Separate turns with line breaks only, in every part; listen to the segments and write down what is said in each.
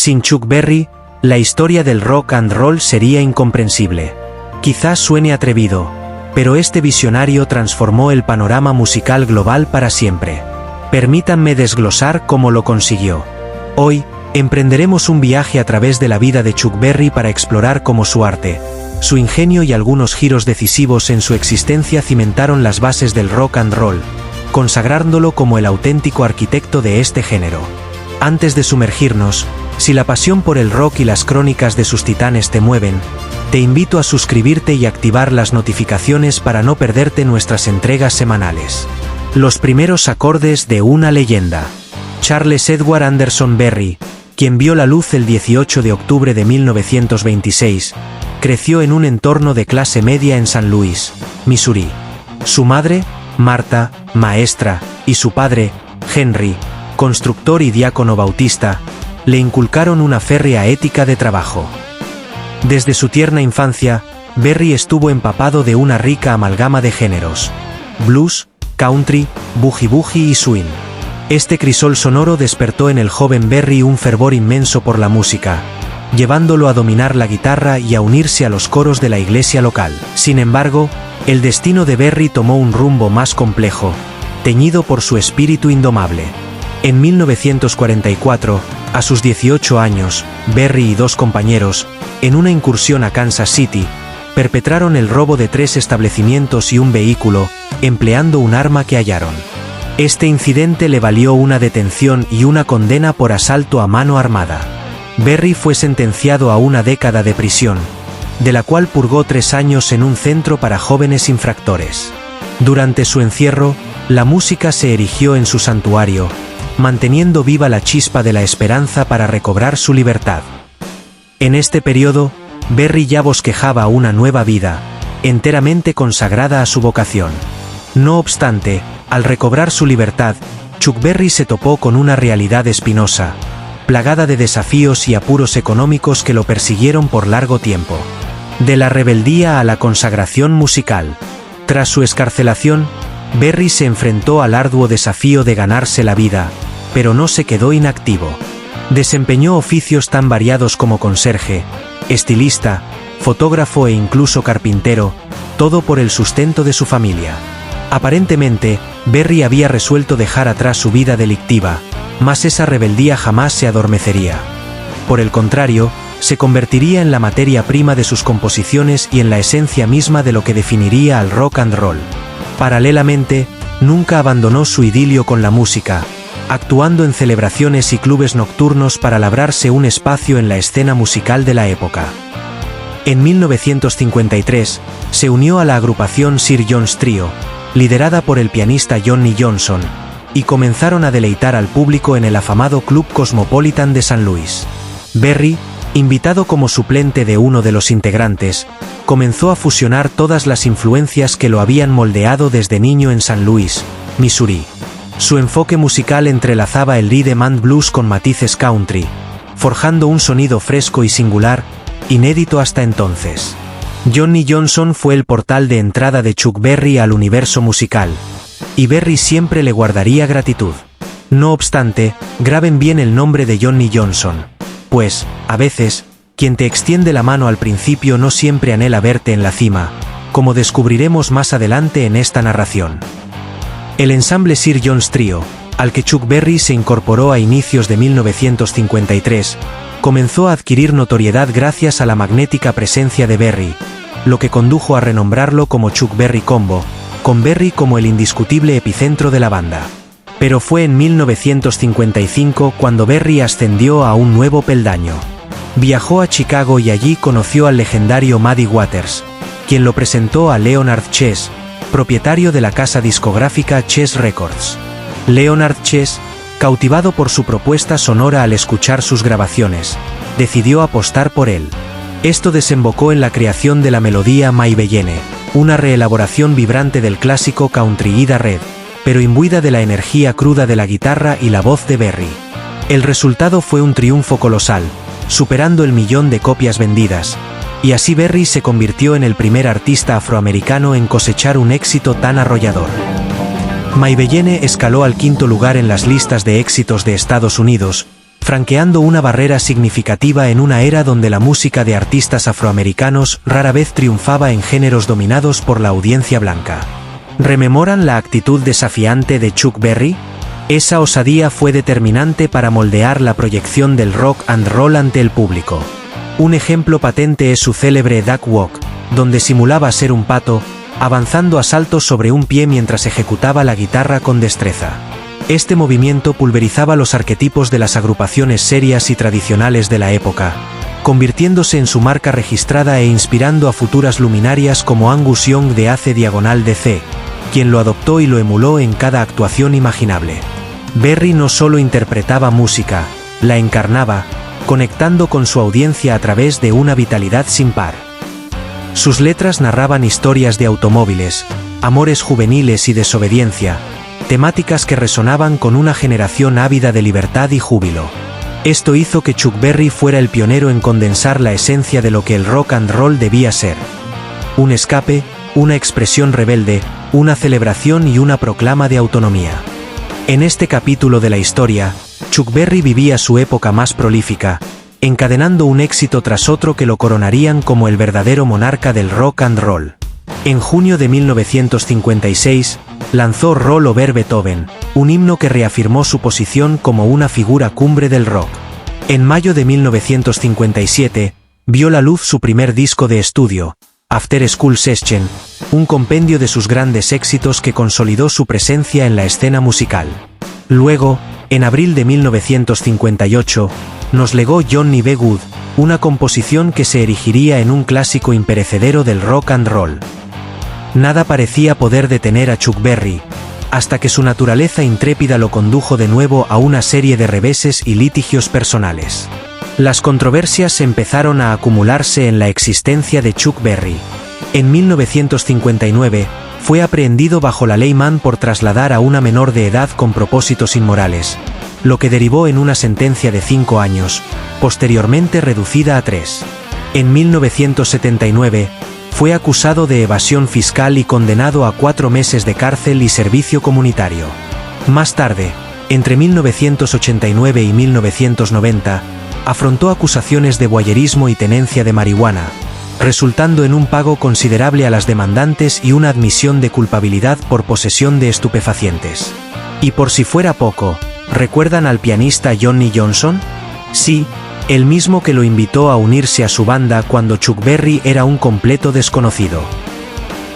Sin Chuck Berry, la historia del rock and roll sería incomprensible. Quizás suene atrevido, pero este visionario transformó el panorama musical global para siempre. Permítanme desglosar cómo lo consiguió. Hoy, emprenderemos un viaje a través de la vida de Chuck Berry para explorar cómo su arte, su ingenio y algunos giros decisivos en su existencia cimentaron las bases del rock and roll, consagrándolo como el auténtico arquitecto de este género. Antes de sumergirnos, si la pasión por el rock y las crónicas de sus titanes te mueven, te invito a suscribirte y activar las notificaciones para no perderte nuestras entregas semanales. Los primeros acordes de una leyenda. Charles Edward Anderson Berry, quien vio la luz el 18 de octubre de 1926, creció en un entorno de clase media en San Luis, Missouri. Su madre, Martha, maestra, y su padre, Henry, constructor y diácono bautista, le inculcaron una férrea ética de trabajo. Desde su tierna infancia, Berry estuvo empapado de una rica amalgama de géneros: blues, country, boogie-woogie y swing. Este crisol sonoro despertó en el joven Berry un fervor inmenso por la música, llevándolo a dominar la guitarra y a unirse a los coros de la iglesia local. Sin embargo, el destino de Berry tomó un rumbo más complejo, teñido por su espíritu indomable. En 1944, a sus 18 años, Berry y dos compañeros, en una incursión a Kansas City, perpetraron el robo de 3 establecimientos y un vehículo, empleando un arma que hallaron. Este incidente le valió una detención y una condena por asalto a mano armada. Berry fue sentenciado a 1 década de prisión, de la cual purgó 3 años en un centro para jóvenes infractores. Durante su encierro, la música se erigió en su santuario, manteniendo viva la chispa de la esperanza para recobrar su libertad. En este periodo, Berry ya bosquejaba una nueva vida, enteramente consagrada a su vocación. No obstante, al recobrar su libertad, Chuck Berry se topó con una realidad espinosa, plagada de desafíos y apuros económicos que lo persiguieron por largo tiempo. De la rebeldía a la consagración musical. Tras su excarcelación, Berry se enfrentó al arduo desafío de ganarse la vida, pero no se quedó inactivo. Desempeñó oficios tan variados como conserje, estilista, fotógrafo e incluso carpintero, todo por el sustento de su familia. Aparentemente, Berry había resuelto dejar atrás su vida delictiva, mas esa rebeldía jamás se adormecería. Por el contrario, se convertiría en la materia prima de sus composiciones y en la esencia misma de lo que definiría al rock and roll. Paralelamente, nunca abandonó su idilio con la música, actuando en celebraciones y clubes nocturnos para labrarse un espacio en la escena musical de la época. En 1953, se unió a la agrupación Sir John's Trio, liderada por el pianista Johnny Johnson, y comenzaron a deleitar al público en el afamado Club Cosmopolitan de San Luis. Berry, invitado como suplente de uno de los integrantes, comenzó a fusionar todas las influencias que lo habían moldeado desde niño en San Luis, Missouri. Su enfoque musical entrelazaba el rhythm and blues con matices country, forjando un sonido fresco y singular, inédito hasta entonces. Johnny Johnson fue el portal de entrada de Chuck Berry al universo musical, y Berry siempre le guardaría gratitud. No obstante, graben bien el nombre de Johnny Johnson, pues, a veces, quien te extiende la mano al principio no siempre anhela verte en la cima, como descubriremos más adelante en esta narración. El ensamble Sir John's Trio, al que Chuck Berry se incorporó a inicios de 1953, comenzó a adquirir notoriedad gracias a la magnética presencia de Berry, lo que condujo a renombrarlo como Chuck Berry Combo, con Berry como el indiscutible epicentro de la banda. Pero fue en 1955 cuando Berry ascendió a un nuevo peldaño. Viajó a Chicago y allí conoció al legendario Muddy Waters, quien lo presentó a Leonard Chess, propietario de la casa discográfica Chess Records. Leonard Chess, cautivado por su propuesta sonora al escuchar sus grabaciones, decidió apostar por él. Esto desembocó en la creación de la melodía Maybellene, una reelaboración vibrante del clásico country Ida Red, pero imbuida de la energía cruda de la guitarra y la voz de Berry. El resultado fue un triunfo colosal, superando el 1.000.000 de copias vendidas, y así Berry se convirtió en el primer artista afroamericano en cosechar un éxito tan arrollador. Maybellene escaló al 5º lugar en las listas de éxitos de Estados Unidos, franqueando una barrera significativa en una era donde la música de artistas afroamericanos rara vez triunfaba en géneros dominados por la audiencia blanca. ¿Rememoran la actitud desafiante de Chuck Berry? Esa osadía fue determinante para moldear la proyección del rock and roll ante el público. Un ejemplo patente es su célebre Duck Walk, donde simulaba ser un pato, avanzando a saltos sobre un pie mientras ejecutaba la guitarra con destreza. Este movimiento pulverizaba los arquetipos de las agrupaciones serias y tradicionales de la época, convirtiéndose en su marca registrada e inspirando a futuras luminarias como Angus Young de AC/DC, quien lo adoptó y lo emuló en cada actuación imaginable. Berry no solo interpretaba música, la encarnaba, conectando con su audiencia a través de una vitalidad sin par. Sus letras narraban historias de automóviles, amores juveniles y desobediencia, temáticas que resonaban con una generación ávida de libertad y júbilo. Esto hizo que Chuck Berry fuera el pionero en condensar la esencia de lo que el rock and roll debía ser. Un escape, una expresión rebelde, una celebración y una proclama de autonomía. En este capítulo de la historia, Chuck Berry vivía su época más prolífica, encadenando un éxito tras otro que lo coronarían como el verdadero monarca del rock and roll. En junio de 1956, lanzó Roll Over Beethoven, un himno que reafirmó su posición como una figura cumbre del rock. En mayo de 1957, vio la luz su primer disco de estudio, After School Session, un compendio de sus grandes éxitos que consolidó su presencia en la escena musical. Luego, en abril de 1958, nos legó Johnny B. Good, una composición que se erigiría en un clásico imperecedero del rock and roll. Nada parecía poder detener a Chuck Berry, hasta que su naturaleza intrépida lo condujo de nuevo a una serie de reveses y litigios personales. Las controversias empezaron a acumularse en la existencia de Chuck Berry. En 1959, fue aprehendido bajo la ley Mann por trasladar a una menor de edad con propósitos inmorales, lo que derivó en una sentencia de 5 años, posteriormente reducida a 3. En 1979, fue acusado de evasión fiscal y condenado a 4 meses de cárcel y servicio comunitario. Más tarde, entre 1989 y 1990, afrontó acusaciones de voyerismo y tenencia de marihuana, resultando en un pago considerable a las demandantes y una admisión de culpabilidad por posesión de estupefacientes. Y por si fuera poco, ¿recuerdan al pianista Johnny Johnson? Sí, el mismo que lo invitó a unirse a su banda cuando Chuck Berry era un completo desconocido.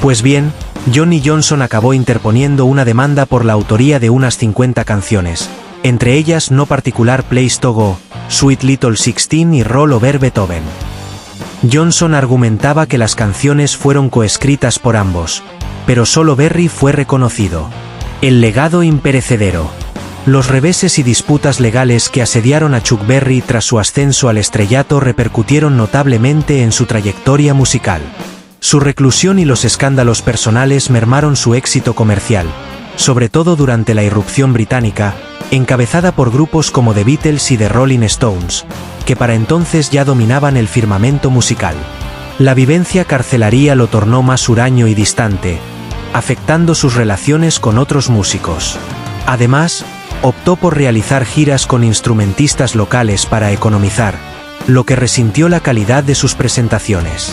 Pues bien, Johnny Johnson acabó interponiendo una demanda por la autoría de unas 50 canciones, entre ellas No Particular Place to Go, Sweet Little Sixteen y Roll Over Beethoven. Johnson argumentaba que las canciones fueron coescritas por ambos, pero solo Berry fue reconocido. El legado imperecedero. Los reveses y disputas legales que asediaron a Chuck Berry tras su ascenso al estrellato repercutieron notablemente en su trayectoria musical. Su reclusión y los escándalos personales mermaron su éxito comercial, sobre todo durante la irrupción británica, encabezada por grupos como The Beatles y The Rolling Stones, que para entonces ya dominaban el firmamento musical. La vivencia carcelaria lo tornó más huraño y distante, afectando sus relaciones con otros músicos. Además, optó por realizar giras con instrumentistas locales para economizar, lo que resintió la calidad de sus presentaciones.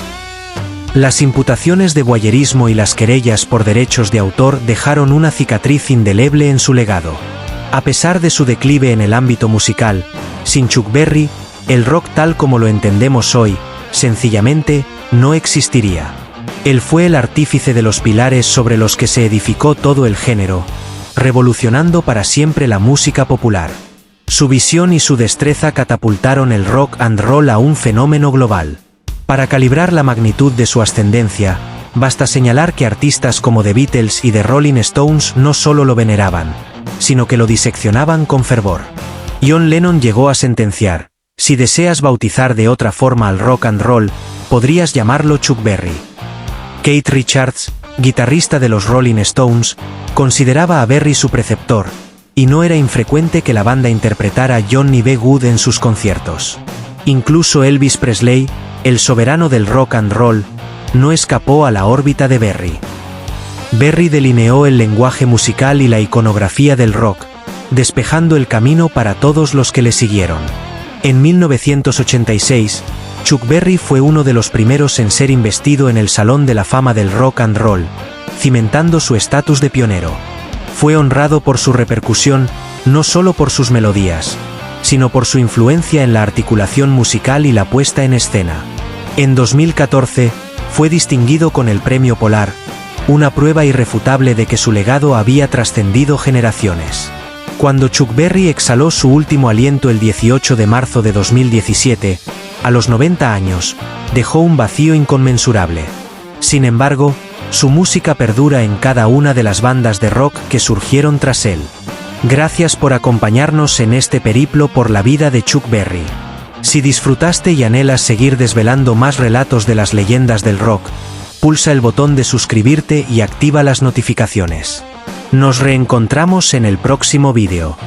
Las imputaciones de voyerismo y las querellas por derechos de autor dejaron una cicatriz indeleble en su legado. A pesar de su declive en el ámbito musical, sin Chuck Berry, el rock tal como lo entendemos hoy, sencillamente, no existiría. Él fue el artífice de los pilares sobre los que se edificó todo el género, revolucionando para siempre la música popular. Su visión y su destreza catapultaron el rock and roll a un fenómeno global. Para calibrar la magnitud de su ascendencia, basta señalar que artistas como The Beatles y The Rolling Stones no solo lo veneraban, sino que lo diseccionaban con fervor. John Lennon llegó a sentenciar: si deseas bautizar de otra forma al rock and roll, podrías llamarlo Chuck Berry. Keith Richards, guitarrista de los Rolling Stones, consideraba a Berry su preceptor, y no era infrecuente que la banda interpretara Johnny B. Good en sus conciertos. Incluso Elvis Presley, el soberano del rock and roll, no escapó a la órbita de Berry. Berry delineó el lenguaje musical y la iconografía del rock, despejando el camino para todos los que le siguieron. En 1986, Chuck Berry fue uno de los primeros en ser investido en el Salón de la Fama del Rock and Roll, cimentando su estatus de pionero. Fue honrado por su repercusión, no solo por sus melodías, sino por su influencia en la articulación musical y la puesta en escena. En 2014, fue distinguido con el Premio Polar, una prueba irrefutable de que su legado había trascendido generaciones. Cuando Chuck Berry exhaló su último aliento el 18 de marzo de 2017, a los 90 años, dejó un vacío inconmensurable. Sin embargo, su música perdura en cada una de las bandas de rock que surgieron tras él. Gracias por acompañarnos en este periplo por la vida de Chuck Berry. Si disfrutaste y anhelas seguir desvelando más relatos de las leyendas del rock, pulsa el botón de suscribirte y activa las notificaciones. Nos reencontramos en el próximo vídeo.